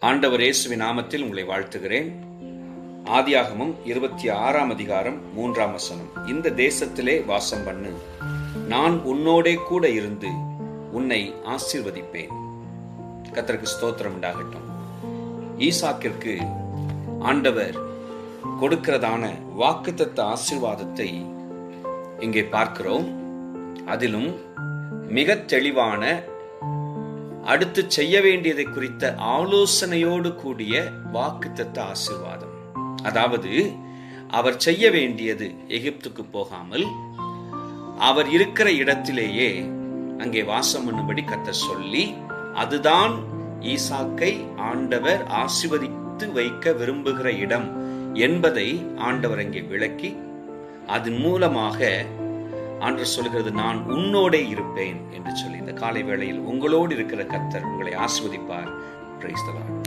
ஆண்டவர் இயேசுவின் நாமத்தில் உங்களை வாழ்த்துகிறேன். ஆதியாகமம் 26ஆம் அதிகாரம் 3ஆம் வசனம். இந்த தேசத்திலே வாசம் பண்ணு, நான் உன்னோடே கூட இருந்து உன்னை ஆசீர்வதிப்பேன். கர்த்தருக்கு ஸ்தோத்திரம் உண்டாகட்டும். ஈசாக்கிற்கு ஆண்டவர் கொடுக்கிறதான வாக்குத்தத்த ஆசீர்வாதத்தை இங்கே பார்க்கிறோம். அதிலும் மிக தெளிவான அடுத்து செய்ய வேண்டியதை குறித்த ஆலோசனையோடு கூடிய வாக்குத்தத்த ஆசீர்வாதம். அதாவது அவர் செய்ய வேண்டியது எகிப்துக்கு போகாமல் அவர் இருக்கிற இடத்திலேயே அங்கே வாசம் பண்ணும்படி கர்த்தர் சொல்லி, அதுதான் ஈசாக்கை ஆண்டவர் ஆசீர்வதித்து வைக்க விரும்புகிற இடம் என்பதை ஆண்டவர் அங்கே விளக்கி, அதன் மூலமாக ஆண்டவர் சொல்கிறது, நான் உன்னோடே இருப்பேன் என்று சொல்லி இந்த காலை வேளையில் உங்களோடு இருக்கிற கர்த்தர் உங்களை ஆசீர்வதிப்பார். Praise the Lord.